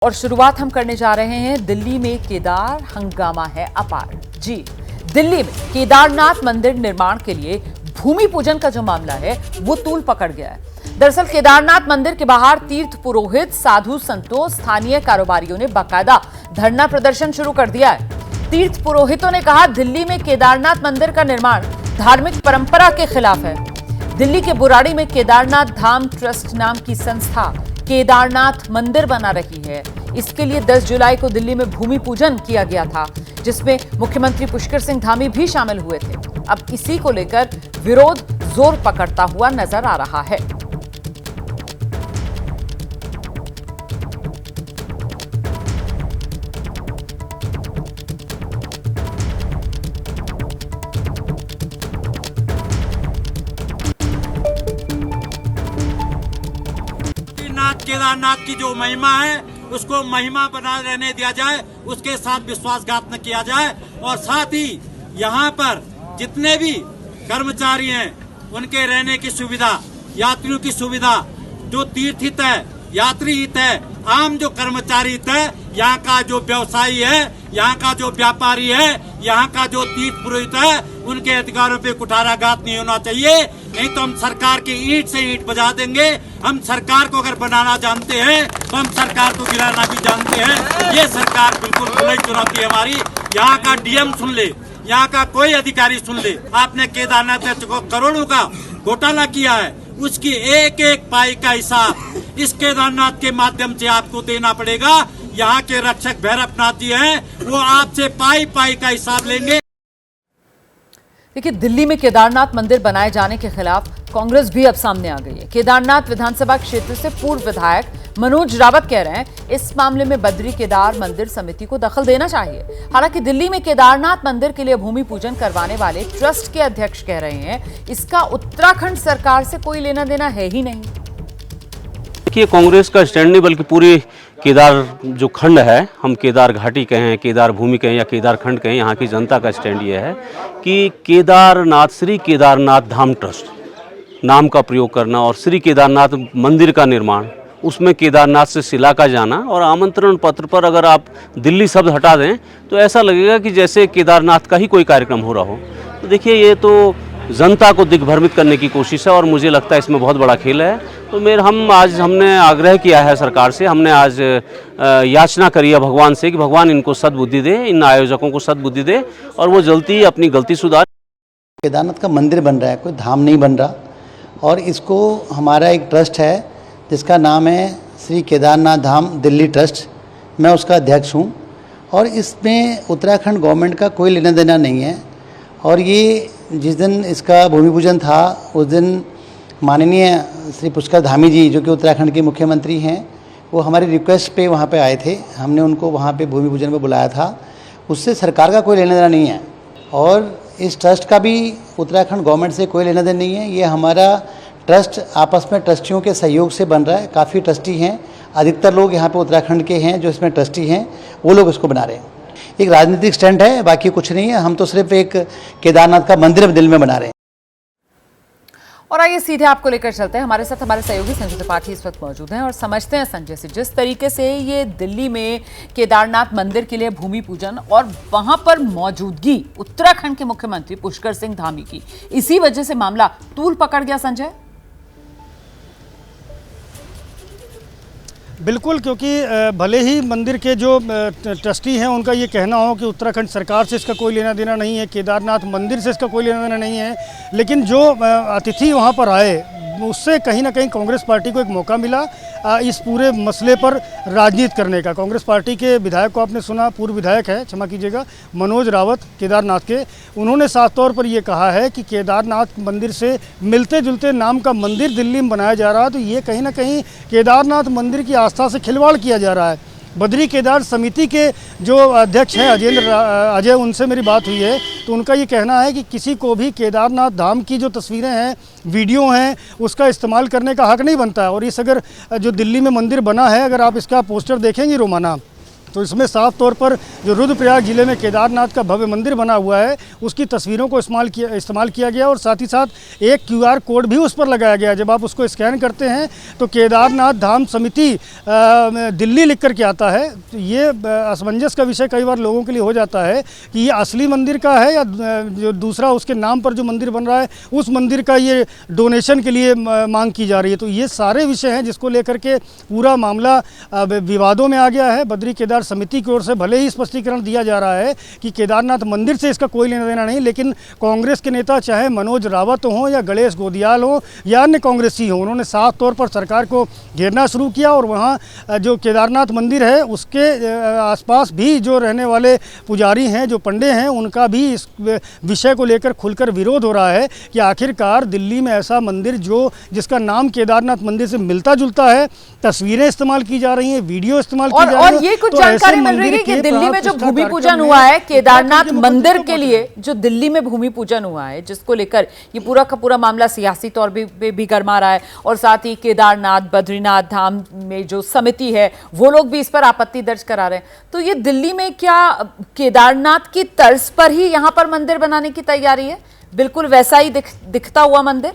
और शुरुआत हम करने जा रहे हैं दिल्ली में केदार हंगामा है अपार। जी, दिल्ली में केदारनाथ मंदिर निर्माण के लिए भूमि पूजन का जो मामला है वो तूल पकड़ गया है। दरअसल केदारनाथ मंदिर के बाहर तीर्थ पुरोहित, साधु संतों, स्थानीय कारोबारियों ने बाकायदा धरना प्रदर्शन शुरू कर दिया है। तीर्थ पुरोहितों ने कहा दिल्ली में केदारनाथ मंदिर का निर्माण धार्मिक परंपरा के खिलाफ है। दिल्ली के बुराड़ी में केदारनाथ धाम ट्रस्ट नाम की संस्था केदारनाथ मंदिर बना रही है। इसके लिए 10 जुलाई को दिल्ली में भूमि पूजन किया गया था, जिसमें मुख्यमंत्री पुष्कर सिंह धामी भी शामिल हुए थे। अब इसी को लेकर विरोध जोर पकड़ता हुआ नजर आ रहा है। केदारनाथ की जो महिमा है उसको महिमा बना रहने दिया जाए, उसके साथ विश्वासघात न किया जाए। और साथ ही यहाँ पर जितने भी कर्मचारी हैं उनके रहने की सुविधा, यात्रियों की सुविधा, जो तीर्थ हित है, यात्री हित है, आम जो कर्मचारी हित है, यहाँ का जो व्यवसायी है, यहाँ का जो व्यापारी है, यहाँ का जो तीर्थ पुरोहित है, उनके अधिकारों पे कुठाराघात नहीं होना चाहिए। नहीं तो हम सरकार की ईंट से ईंट बजा देंगे। हम सरकार को अगर बनाना जानते हैं तो हम सरकार को गिराना भी जानते हैं। ये सरकार बिल्कुल खुली चुनौती है हमारी। यहाँ का डीएम सुन ले, यहाँ का कोई अधिकारी सुन ले, आपने केदारनाथ में करोड़ों का घोटाला किया है, उसकी एक एक पाई का हिसाब इस केदारनाथ के माध्यम से आपको देना पड़ेगा। यहाँ के रक्षक भैरवनाथ जी हैं, वो आपसे पाई पाई का हिसाब लेंगे। देखिए, दिल्ली में केदारनाथ मंदिर बनाए जाने के खिलाफ कांग्रेस भी अब सामने आ गई है। केदारनाथ विधानसभा क्षेत्र से पूर्व विधायक मनोज रावत कह रहे हैं इस मामले में बद्री केदार मंदिर समिति को दखल देना चाहिए। हालांकि दिल्ली में केदारनाथ मंदिर के लिए भूमि पूजन करवाने वाले ट्रस्ट के अध्यक्ष कह रहे हैं इसका उत्तराखंड सरकार से कोई लेना देना है ही नहीं। देखिए, कांग्रेस का स्टैंड नहीं बल्कि पूरी केदार जो खंड है, हम केदार घाटी कहें, केदार भूमि कहें या केदार खंड कहें, यहाँ की जनता का स्टैंड ये है कि केदारनाथ, श्री केदारनाथ धाम ट्रस्ट नाम का प्रयोग करना और श्री केदारनाथ मंदिर का निर्माण, उसमें केदारनाथ से शिला का जाना और आमंत्रण पत्र पर अगर आप दिल्ली शब्द हटा दें तो ऐसा लगेगा कि जैसे केदारनाथ का ही कोई कार्यक्रम हो रहा हो। तो देखिए, ये तो जनता को दिग्भ्रमित करने की कोशिश है और मुझे लगता है इसमें बहुत बड़ा खेल है। तो हमने आग्रह किया है सरकार से, हमने आज याचना करी है भगवान से कि भगवान इनको सद्बुद्धि दे, इन आयोजकों को सद्बुद्धि दे और वो जल्दी अपनी गलती सुधार। केदारनाथ का मंदिर बन रहा है, कोई धाम नहीं बन रहा। और इसको हमारा एक ट्रस्ट है जिसका नाम है श्री केदारनाथ धाम दिल्ली ट्रस्ट, मैं उसका अध्यक्ष हूँ। और इसमें उत्तराखंड गवर्नमेंट का कोई लेना देना नहीं है। और ये जिस दिन इसका भूमि पूजन था उस दिन माननीय श्री पुष्कर धामी जी, जो कि उत्तराखंड के मुख्यमंत्री हैं, वो हमारी रिक्वेस्ट पे वहाँ पे आए थे। हमने उनको वहाँ पे भूमि पूजन में बुलाया था। उससे सरकार का कोई लेना देना नहीं है और इस ट्रस्ट का भी उत्तराखंड गवर्नमेंट से कोई लेना देना नहीं है। ये हमारा ट्रस्ट आपस में ट्रस्टियों के सहयोग से बन रहा है। काफ़ी ट्रस्टी हैं, अधिकतर लोग यहाँ पे उत्तराखंड के हैं जो इसमें ट्रस्टी हैं, वो लोग इसको बना रहे हैं। एक राजनीतिक स्टैंड है, बाकी कुछ नहीं है। हम तो सिर्फ एक केदारनाथ का मंदिर दिल में बना रहे हैं। और आइए सीधे आपको लेकर चलते हैं। हमारे साथ हमारे सहयोगी संजय त्रिपाठी इस वक्त मौजूद हैं और समझते हैं संजय से जिस तरीके से ये दिल्ली में केदारनाथ मंदिर के लिए भूमि पूजन और वहां पर मौजूदगी उत्तराखंड के मुख्यमंत्री पुष्कर सिंह धामी की, इसी वजह से मामला तूल पकड़ गया। संजय, बिल्कुल, क्योंकि भले ही मंदिर के जो ट्रस्टी हैं उनका ये कहना हो कि उत्तराखंड सरकार से इसका कोई लेना देना नहीं है, केदारनाथ मंदिर से इसका कोई लेना देना नहीं है, लेकिन जो अतिथि वहाँ पर आए उससे कहीं ना कहीं कांग्रेस पार्टी को एक मौका मिला इस पूरे मसले पर राजनीति करने का। कांग्रेस पार्टी के विधायक को आपने सुना, पूर्व विधायक है, क्षमा कीजिएगा, मनोज रावत केदारनाथ के, उन्होंने साफ तौर पर ये कहा है कि केदारनाथ मंदिर से मिलते जुलते नाम का मंदिर दिल्ली में बनाया जा रहा है। तो ये कहीं ना कहीं केदारनाथ मंदिर की आस्था से खिलवाड़ किया जा रहा है। बद्री केदार समिति के जो अध्यक्ष हैं अजय, उनसे मेरी बात हुई है तो उनका ये कहना है कि किसी को भी केदारनाथ धाम की जो तस्वीरें हैं, वीडियो हैं, उसका इस्तेमाल करने का हक नहीं बनता है। और इस अगर जो दिल्ली में मंदिर बना है, अगर आप इसका पोस्टर देखेंगे रोमाना, तो इसमें साफ तौर पर जो रुद्रप्रयाग जिले में केदारनाथ का भव्य मंदिर बना हुआ है उसकी तस्वीरों को इस्तेमाल किया गया और साथ ही साथ एक QR कोड भी उस पर लगाया गया। जब आप उसको स्कैन करते हैं तो केदारनाथ धाम समिति दिल्ली लिख कर के आता है। तो ये असमंजस का विषय कई बार लोगों के लिए हो जाता है कि ये असली मंदिर का है या जो दूसरा उसके नाम पर जो मंदिर बन रहा है उस मंदिर का ये डोनेशन के लिए मांग की जा रही है। तो ये सारे विषय हैं जिसको लेकर के पूरा मामला विवादों में आ गया है। बद्री केदार समिति की ओर से भले ही स्पष्टीकरण दिया जा रहा है कि केदारनाथ मंदिर से इसका कोई लेना देना नहीं, लेकिन कांग्रेस के नेता चाहे मनोज रावत हों या गणेश गोदियाल हों या अन्य कांग्रेसी हों, उन्होंने साफ तौर पर सरकार को घेरना शुरू किया और वहाँ जो केदारनाथ मंदिर है उसके आसपास भी जो रहने वाले पुजारी हैं, जो पंडे हैं, उनका भी इस विषय को लेकर खुलकर विरोध हो रहा है कि आखिरकार दिल्ली में ऐसा मंदिर जिसका नाम केदारनाथ मंदिर से मिलता जुलता है, तस्वीरें इस्तेमाल की जा रही हैं, वीडियो इस्तेमाल की जा रही है। और ये कुछ जानकारी मिल रही है कि दिल्ली में जो भूमि पूजन हुआ है केदारनाथ मंदिर के लिए, जो दिल्ली में भूमि पूजन हुआ है जिसको लेकर ये पूरा का पूरा मामला सियासी तौर पे भी गरमा रहा है और साथ ही केदारनाथ बद्रीनाथ धाम में जो समिति है वो लोग भी इस पर आपत्ति दर्ज करा रहे हैं। तो ये दिल्ली में क्या केदारनाथ की तर्ज पर ही यहां पर मंदिर बनाने की तैयारी है, बिल्कुल वैसा ही दिखता हुआ मंदिर?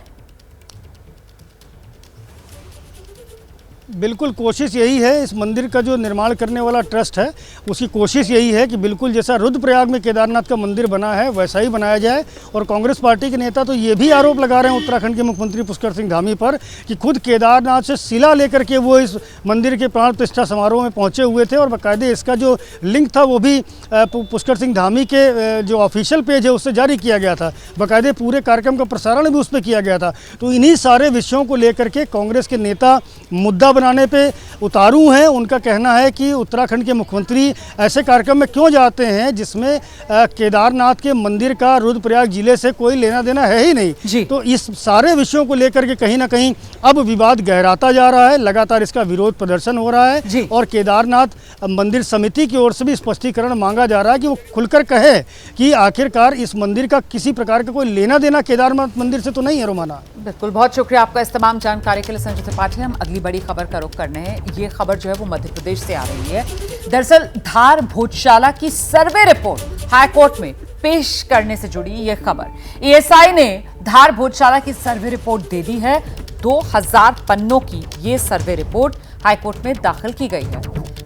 बिल्कुल कोशिश यही है, इस मंदिर का जो निर्माण करने वाला ट्रस्ट है उसकी कोशिश यही है कि बिल्कुल जैसा रुद्रप्रयाग में केदारनाथ का मंदिर बना है वैसा ही बनाया जाए। और कांग्रेस पार्टी के नेता तो ये भी आरोप लगा रहे हैं उत्तराखंड के मुख्यमंत्री पुष्कर सिंह धामी पर कि खुद केदारनाथ से शिला लेकर के वो इस मंदिर के प्राण प्रतिष्ठा समारोह में पहुँचे हुए थे और बाकायदे इसका जो लिंक था वो भी पुष्कर सिंह धामी के जो ऑफिशियल पेज है उससे जारी किया गया था, बाकायदे पूरे कार्यक्रम का प्रसारण भी उस पर किया गया था। तो इन्हीं सारे विषयों को लेकर के कांग्रेस के नेता मुद्दा बनाने पे उतारू हैं। उनका कहना है कि उत्तराखंड के मुख्यमंत्री ऐसे कार्यक्रम में क्यों जाते हैं जिसमें केदारनाथ के मंदिर का रुद्रप्रयाग जिले से कोई लेना देना है ही नहीं। तो इस सारे विषयों को लेकर के कहीं ना कहीं अब विवाद गहराता जा रहा है, लगातार इसका विरोध प्रदर्शन हो रहा है और केदारनाथ मंदिर समिति की ओर से भी स्पष्टीकरण मांगा जा रहा है कि वो खुलकर कहे कि आखिरकार इस मंदिर का किसी प्रकार का कोई लेना देना केदारनाथ मंदिर से तो नहीं है। रोमाना, बिल्कुल, बहुत शुक्रिया आपका इस तमाम जानकारी के लिए संजय त्रिपाठी। हम अगली बड़ी खबर का रुख करने हैं। ये खबर जो है वो मध्य प्रदेश से आ रही है। दरअसल धार भोजशाला की सर्वे रिपोर्ट हाईकोर्ट में पेश करने से जुड़ी ये खबर। एएसआई ने धार भोजशाला की सर्वे रिपोर्ट दे दी है। 2000 पन्नों की ये सर्वे रिपोर्ट हाईकोर्ट में दाखिल की गई है।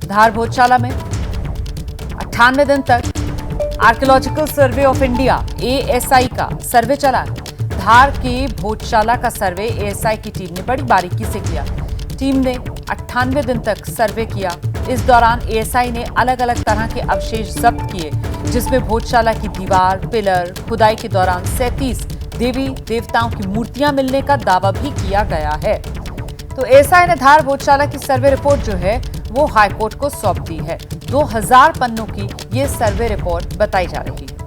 धार भोजशाला में 98 दिन तक archaeological survey of India ASI का सर्वे चला है। धार के भोजशाला का सर्वे एएसआई की टीम ने बड़ी बारीकी से किया। टीम ने 98 दिन तक सर्वे किया। इस दौरान एएसआई ने अलग अलग तरह के अवशेष जब्त किए, जिसमें भोजशाला की दीवार, पिलर, खुदाई के दौरान 37 देवी देवताओं की मूर्तियां मिलने का दावा भी किया गया है। तो एएसआई ने धार भोजशाला की सर्वे रिपोर्ट जो है वो हाईकोर्ट को सौंप दी है। 2000 पन्नों की ये सर्वे रिपोर्ट बताई जा रही है।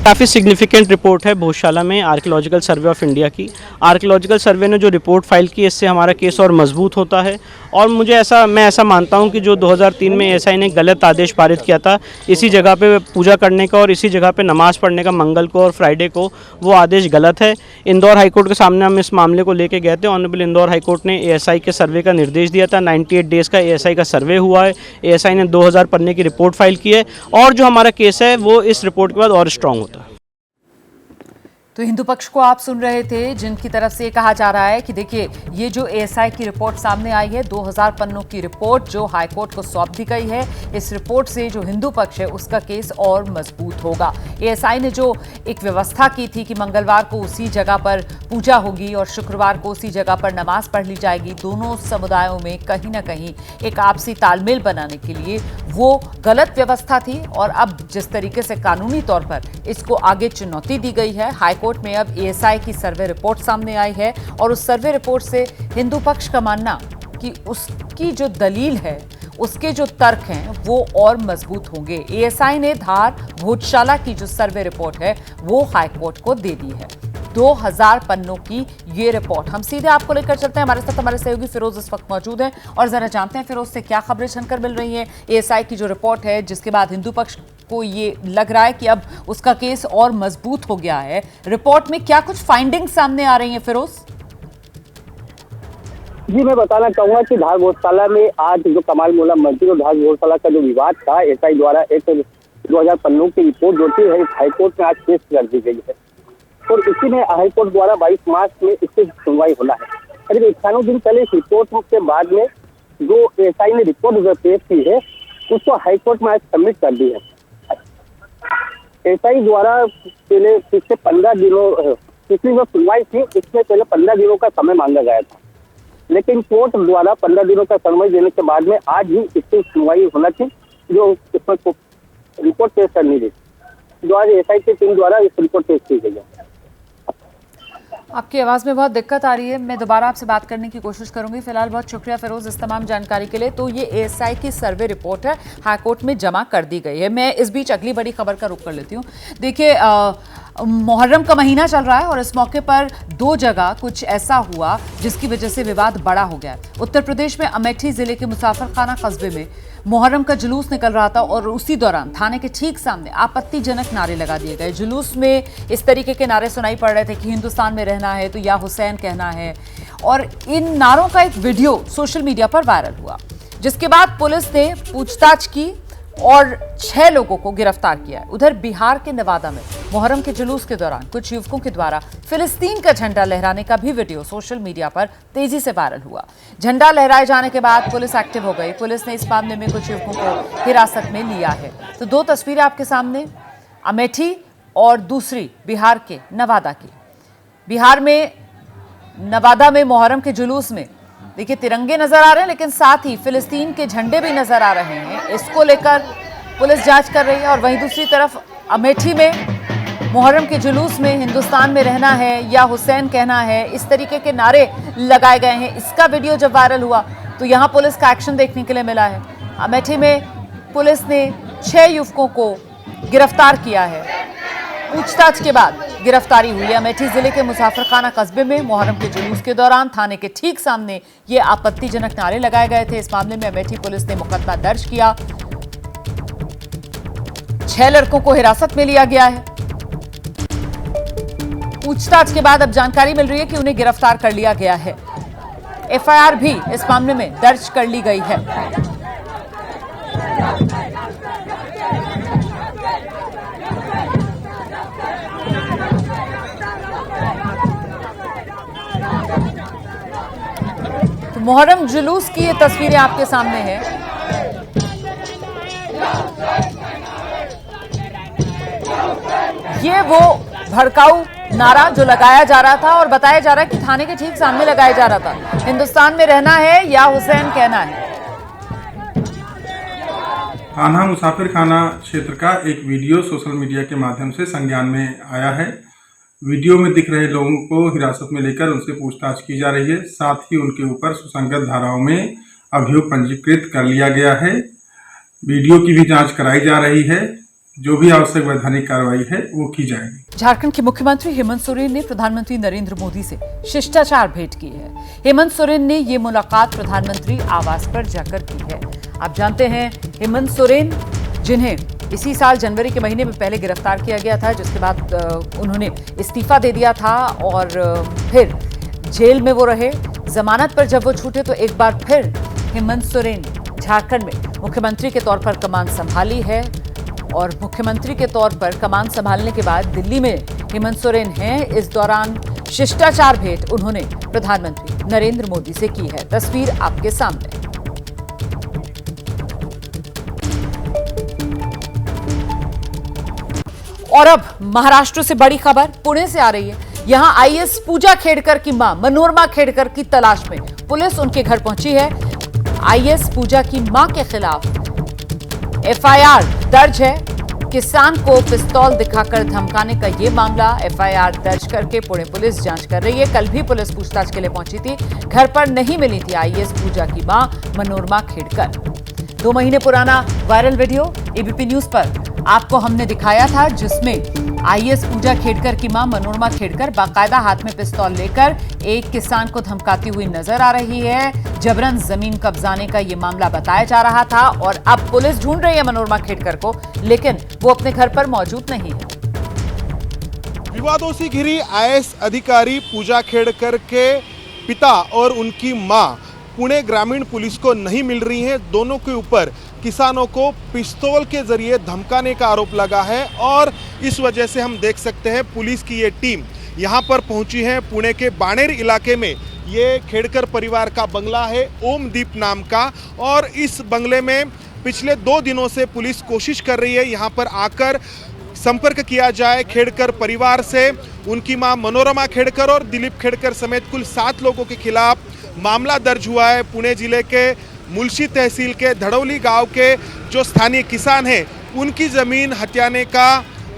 काफ़ी सिग्निफिकेंट रिपोर्ट है भोजशाला में आर्कियोलॉजिकल सर्वे ऑफ इंडिया की। आर्कियोलॉजिकल सर्वे ने जो रिपोर्ट फाइल की इससे हमारा केस और मजबूत होता है और मैं ऐसा मानता हूं कि जो 2003 में एएसआई ने गलत आदेश पारित किया था इसी जगह पे पूजा करने का और इसी जगह पे नमाज़ पढ़ने का मंगल को और फ्राइडे को, वो आदेश गलत है। इंदौर हाईकोर्ट के सामने हम इस मामले को लेके गए थे। ऑनरेबल इंदौर हाईकोर्ट ने एएसआई के सर्वे का निर्देश दिया था। 98 डेज़ का एएसआई का सर्वे हुआ है। एएसआई ने 2000 पन्ने की रिपोर्ट फाइल की है और जो हमारा केस है वो इस रिपोर्ट के बाद और स्ट्रॉन्ग होता है। तो हिंदू पक्ष को आप सुन रहे थे, जिनकी तरफ से कहा जा रहा है कि देखिए ये जो एएसआई की रिपोर्ट सामने आई है, 2000 पन्नों की रिपोर्ट जो हाईकोर्ट को सौंप दी गई है, इस रिपोर्ट से जो हिंदू पक्ष है उसका केस और मजबूत होगा। एएसआई ने जो एक व्यवस्था की थी कि मंगलवार को उसी जगह पर पूजा होगी और शुक्रवार को उसी जगह पर नमाज पढ़ ली जाएगी, दोनों समुदायों में कहीं ना कहीं एक आपसी तालमेल बनाने के लिए वो गलत व्यवस्था थी। और अब जिस तरीके से कानूनी तौर पर इसको आगे चुनौती दी गई है, हाईकोर्ट में अब एएसआई की सर्वे रिपोर्ट सामने आई है और उस सर्वे रिपोर्ट से हिंदू पक्ष का मानना कि उसकी जो दलील है, उसके जो तर्क हैं वो और मजबूत होंगे। एएसआई ने धार भोजशाला की जो सर्वे रिपोर्ट है वो हाईकोर्ट को दे दी है। 2000 पन्नों की ये रिपोर्ट। हम सीधे आपको लेकर चलते हैं, हमारे साथ हमारे सहयोगी फिरोज इस वक्त मौजूद हैं और जरा जानते हैं फिरोज से क्या खबरें छनकर मिल रही हैं। एएसआई की जो रिपोर्ट है जिसके बाद हिंदू पक्ष को ये लग रहा है कि अब उसका केस और मजबूत हो गया है, रिपोर्ट में क्या कुछ फाइंडिंग्स सामने आ रही हैं फिरोज? जी, मैं बताना चाहूंगा कि धार गौशाला में आज जो कमाल मोला मस्जिद और धार गौशाला का जो विवाद था, एसआई द्वारा एक 2015 की रिपोर्ट जो थी हाईकोर्ट में आज पेश कर दी गई है और इसी में हाईकोर्ट द्वारा 22 मार्च में इसकी सुनवाई होना है। करीब 91 दिन पहले इस रिपोर्ट के बाद में जो एसआई ने रिपोर्ट जो पेश की है उसको हाईकोर्ट में आज सबमिट कर दी है। एसआई द्वारा पहले पिछले 15 दिनों पिछली जो सुनवाई थी इसमें पहले 15 दिनों का समय मांगा गया था, लेकिन कोर्ट द्वारा 15 दिनों का समय देने के बाद में आज ही इसकी सुनवाई होना थी, जो इसमें रिपोर्ट पेश करनी थी, जो आज एसआई की टीम द्वारा इस रिपोर्ट पेश की गई है। आपकी आवाज़ में बहुत दिक्कत आ रही है, मैं दोबारा आपसे बात करने की कोशिश करूंगी। फिलहाल बहुत शुक्रिया फिरोज इस तमाम जानकारी के लिए। तो ये एएसआई की सर्वे रिपोर्ट है, हाईकोर्ट में जमा कर दी गई है। मैं इस बीच अगली बड़ी खबर का रुख कर लेती हूँ। देखिए, मुहर्रम का महीना चल रहा है और इस मौके पर दो जगह कुछ ऐसा हुआ जिसकी वजह से विवाद बड़ा हो गया। उत्तर प्रदेश में अमेठी जिले के मुसाफिरखाना कस्बे में मुहर्रम का जुलूस निकल रहा था और उसी दौरान थाने के ठीक सामने आपत्तिजनक नारे लगा दिए गए। जुलूस में इस तरीके के नारे सुनाई पड़ रहे थे कि हिंदुस्तान में रहना है तो या हुसैन कहना है, और इन नारों का एक वीडियो सोशल मीडिया पर वायरल हुआ, जिसके बाद पुलिस ने पूछताछ की और 6 लोगों को गिरफ्तार किया है। उधर बिहार के नवादा में मुहर्रम के जुलूस के दौरान कुछ युवकों के द्वारा फिलिस्तीन का झंडा लहराने का भी वीडियो सोशल मीडिया पर तेजी से वायरल हुआ। झंडा लहराए जाने के बाद पुलिस एक्टिव हो गई। पुलिस ने इस मामले में कुछ युवकों को हिरासत में लिया है। तो दो तस्वीरें आपके सामने, अमेठी और दूसरी बिहार के नवादा की। बिहार में नवादा में मुहर्रम के जुलूस में देखिए तिरंगे नजर आ रहे हैं, लेकिन साथ ही फिलिस्तीन के झंडे भी नजर आ रहे हैं। इसको लेकर पुलिस जांच कर रही है। और वहीं दूसरी तरफ अमेठी में मुहर्रम के जुलूस में हिंदुस्तान में रहना है या हुसैन कहना है, इस तरीके के नारे लगाए गए हैं। इसका वीडियो जब वायरल हुआ तो यहाँ पुलिस का एक्शन देखने के लिए मिला है। अमेठी में पुलिस ने 6 युवकों को गिरफ्तार किया है। पूछताछ के बाद गिरफ्तारी हुई है। अमेठी जिले के मुसाफिरखाना कस्बे में मुहर्रम के जुलूस के दौरान थाने के ठीक सामने ये आपत्तिजनक नारे लगाए गए थे। इस मामले में अमेठी पुलिस ने मुकदमा दर्ज किया। 6 लड़कों को हिरासत में लिया गया है। पूछताछ के बाद अब जानकारी मिल रही है कि उन्हें गिरफ्तार कर लिया गया है। एफआईआर भी इस मामले में दर्ज कर ली गई है। तो मुहर्रम जुलूस की ये तस्वीरें आपके सामने हैं। ये वो भड़काऊ नारा जो लगाया जा रहा था और बताया जा रहा है कि थाने के ठीक सामने लगाया जा रहा था, हिंदुस्तान में रहना है या हुसैन कहना है। थाना मुसाफिर खाना क्षेत्र का एक वीडियो सोशल मीडिया के माध्यम से संज्ञान में आया है। वीडियो में दिख रहे लोगों को हिरासत में लेकर उनसे पूछताछ की जा रही है। साथ ही उनके ऊपर सुसंगत धाराओं में अभियोग पंजीकृत कर लिया गया है। वीडियो की भी जांच कराई जा रही है। जो भी आवश्यक वैधानिक कार्रवाई है वो की जाएगी। झारखंड के मुख्यमंत्री हेमंत सोरेन ने प्रधानमंत्री नरेंद्र मोदी से शिष्टाचार भेंट की है। हेमंत सोरेन ने ये मुलाकात प्रधानमंत्री आवास पर जाकर की है। आप जानते हैं हेमंत सोरेन, जिन्हें इसी साल जनवरी के महीने में पहले गिरफ्तार किया गया था, जिसके बाद उन्होंने इस्तीफा दे दिया था और फिर जेल में वो रहे। जमानत पर जब वो छूटे तो एक बार फिर हेमंत सोरेन झारखंड में मुख्यमंत्री के तौर पर कमान संभाली है। और मुख्यमंत्री के तौर पर कमान संभालने के बाद दिल्ली में हेमंत सोरेन हैं। इस दौरान शिष्टाचार भेंट उन्होंने प्रधानमंत्री नरेंद्र मोदी से की है। तस्वीर आपके सामने। और अब महाराष्ट्र से बड़ी खबर पुणे से आ रही है। यहां आईएएस पूजा खेड़कर की मां मनोरमा खेड़कर की तलाश में पुलिस उनके घर पहुंची है। आईएएस पूजा की मां के खिलाफ एफआईआर दर्ज है। किसान को पिस्तौल दिखाकर धमकाने का ये मामला एफआईआर दर्ज करके पुणे पुलिस जांच कर रही है। कल भी पुलिस पूछताछ के लिए पहुंची थी। घर पर नहीं मिली थी आईएएस पूजा की मां मनोरमा खेड़कर। 2 महीने पुराना वायरल वीडियो एबीपी न्यूज पर आपको हमने दिखाया था, जिसमें आईएएस पूजा खेड़कर की मां मनोरमा खेड़कर बाकायदा हाथ में पिस्तौल लेकर एक किसान को धमकाती हुई नजर आ रही है। जबरन जमीन कब्जाने का ये मामला बताया जा रहा था और अब पुलिस ढूंढ रही है मनोरमा खेड़कर को, लेकिन वो अपने घर पर मौजूद नहीं है। विवादों से घिरी आईएएस अधिकारी पूजा खेड़कर के पिता और उनकी मां पुणे ग्रामीण पुलिस को नहीं मिल रही हैं। दोनों के ऊपर किसानों को पिस्तौल के जरिए धमकाने का आरोप लगा है और इस वजह से हम देख सकते हैं पुलिस की ये टीम यहाँ पर पहुंची है। पुणे के बाणेर इलाके में ये खेड़कर परिवार का बंगला है, ओमदीप नाम का, और इस बंगले में पिछले 2 दिनों से पुलिस कोशिश कर रही है यहाँ पर आकर संपर्क किया जाए खेड़कर परिवार से। उनकी मां मनोरमा खेड़कर और दिलीप खेड़कर समेत कुल 7 लोगों के खिलाफ मामला दर्ज हुआ है। पुणे जिले के मुलशी तहसील के धड़ौली गांव के जो स्थानीय किसान हैं उनकी ज़मीन हथियाने का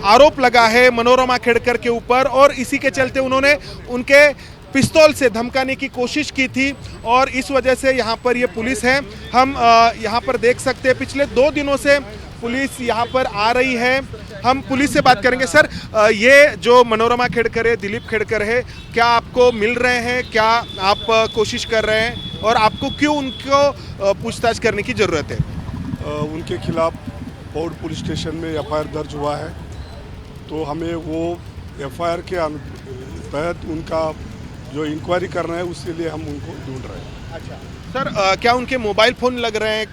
आरोप लगा है मनोरमा खेड़कर के ऊपर, और इसी के चलते उन्होंने उनके पिस्तौल से धमकाने की कोशिश की थी और इस वजह से यहाँ पर ये पुलिस है। हम यहाँ पर देख सकते हैं पिछले 2 दिनों से पुलिस यहाँ पर आ रही है। हम पुलिस से बात करेंगे। सर, ये जो मनोरमा खेड़कर है, दिलीप खेड़कर है, क्या आपको मिल रहे हैं? क्या आप कोशिश कर रहे हैं और आपको क्यों उनको पूछताछ करने की ज़रूरत है? उनके खिलाफ पौड़ पुलिस स्टेशन में एफआईआर दर्ज हुआ है, तो हमें वो एफआईआर के तहत उनका जो इंक्वायरी करना है उसके लिए हम उनको ढूंढ रहे हैं। अच्छा सर, क्या उनके मोबाइल फ़ोन लग रहे हैं?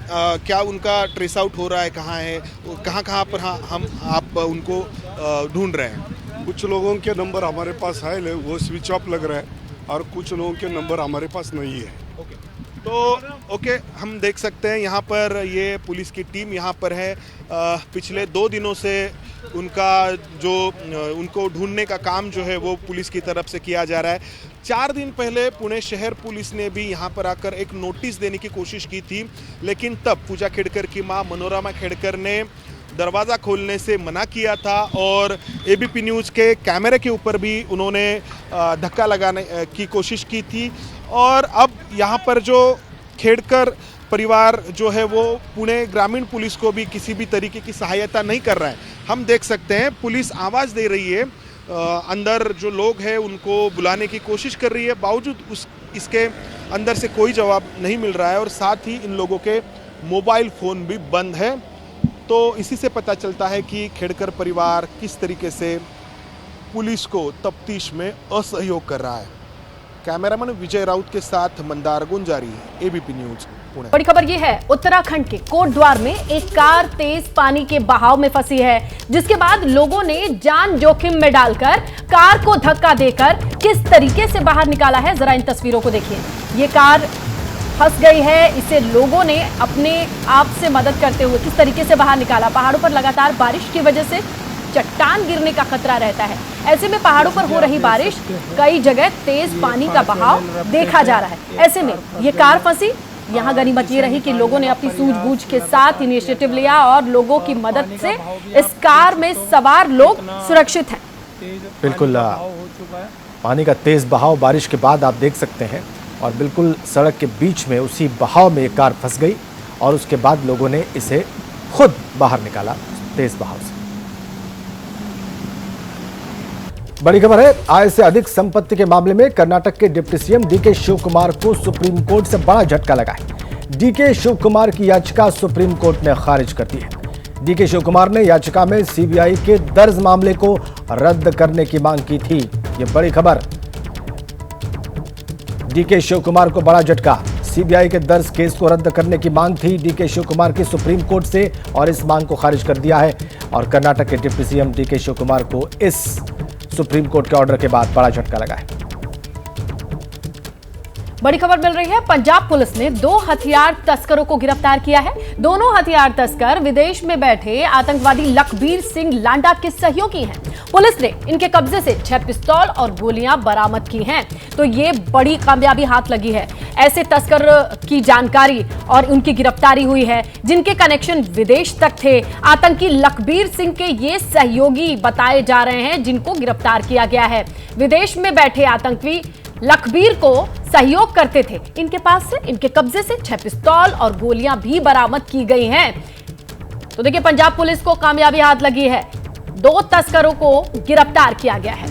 क्या उनका ट्रेस आउट हो रहा है? कहाँ है, कहाँ पर आप उनको ढूंढ रहे हैं? कुछ लोगों के नंबर हमारे पास है, वो स्विच ऑफ लग रहा है, और कुछ लोगों के नंबर हमारे पास नहीं है। ओके, हम देख सकते हैं यहाँ पर ये पुलिस की टीम यहाँ पर है। पिछले 2 दिनों से उनको ढूंढने का काम जो है वो पुलिस की तरफ से किया जा रहा है। 4 दिन पहले पुणे शहर पुलिस ने भी यहाँ पर आकर एक नोटिस देने की कोशिश की थी, लेकिन तब पूजा खेड़कर की मां मनोरमा खेड़कर ने दरवाज़ा खोलने से मना किया था और एबीपी न्यूज़ के कैमरे के ऊपर भी उन्होंने धक्का लगाने की कोशिश की थी। और अब यहाँ पर जो खेड़कर परिवार जो है वो पुणे ग्रामीण पुलिस को भी किसी भी तरीके की सहायता नहीं कर रहा है। हम देख सकते हैं पुलिस आवाज़ दे रही है, अंदर जो लोग हैं उनको बुलाने की कोशिश कर रही है, बावजूद इसके अंदर से कोई जवाब नहीं मिल रहा है और साथ ही इन लोगों के मोबाइल फ़ोन भी बंद है। तो इसी से पता चलता है कि खेड़कर परिवार किस तरीके से पुलिस को तफ्तीश में असहयोग कर रहा है। कैमरामैन विजय राउत के साथ मंदार गुंजारी, एबीपी न्यूज़ पुणे। बड़ी खबर ये है, उत्तराखंड के कोटद्वार में एक कार तेज पानी के बहाव में फंसी है, जिसके बाद लोगों ने जान जोखिम में डालकर कार को धक्का देकर किस तरीके से बाहर निकाला है, जरा इन तस्वीरों को देखिए। ये कार फंस गई है, इसे लोगों ने अपने आप से मदद करते हुए किस तरीके से बाहर निकाला। पहाड़ों पर लगातार बारिश की वजह से चट्टान गिरने का खतरा रहता है। ऐसे में पहाड़ों पर हो रही बारिश, कई जगह तेज पानी का बहाव देखा जा रहा है। ऐसे में ये कार फंसी। यहाँ गनीमत ये रही कि लोगों ने अपनी सूझबूझ के साथ इनिशिएटिव लिया और लोगों की मदद से इस कार में सवार लोग सुरक्षित हैं। बिल्कुल, पानी का तेज बहाव बारिश के बाद आप देख सकते हैं, और बिल्कुल सड़क के बीच में उसी बहाव में ये कार फंस गई और उसके बाद लोगों ने इसे खुद बाहर निकाला तेज बहाव से। बड़ी खबर है, आय से अधिक संपत्ति के मामले में कर्नाटक के deputy CM DK Shiv Kumar को सुप्रीम कोर्ट से बड़ा झटका लगा है। डीके शिव कुमार की याचिका सुप्रीम कोर्ट ने खारिज कर दी है। डीके शिव कुमार ने याचिका में सीबीआई के दर्ज मामले को रद्द करने की मांग की थी। यह बड़ी खबर, डीके शिव कुमार को बड़ा झटका। सीबीआई के दर्ज केस को रद्द करने की मांग थी डीके शिव कुमार की सुप्रीम कोर्ट से, और इस मांग को खारिज कर दिया है। और कर्नाटक के deputy CM DK Shiv Kumar को इस सुप्रीम कोर्ट के ऑर्डर के बाद बड़ा झटका लगा है। बड़ी खबर मिल रही है, पंजाब पुलिस ने 2 हथियार तस्करों को गिरफ्तार किया है। दोनों हथियार तस्कर विदेश में बैठे आतंकवादी लखबीर सिंह लांडा के सहयोगी हैं। पुलिस ने इनके कब्जे से 6 पिस्तौल और गोलियां बरामद की हैं। तो ये बड़ी कामयाबी हाथ लगी है। ऐसे तस्कर की जानकारी और उनकी गिरफ्तारी हुई है जिनके कनेक्शन विदेश तक थे। आतंकी लखबीर सिंह के ये सहयोगी बताए जा रहे हैं जिनको गिरफ्तार किया गया है। विदेश में बैठे आतंकी लखबीर को सहयोग करते थे। इनके पास से, इनके कब्जे से 6 पिस्तौल और गोलियां भी बरामद की गई हैं। तो देखिए, पंजाब पुलिस को कामयाबी हाथ लगी है। 2 तस्करों को गिरफ्तार किया गया है।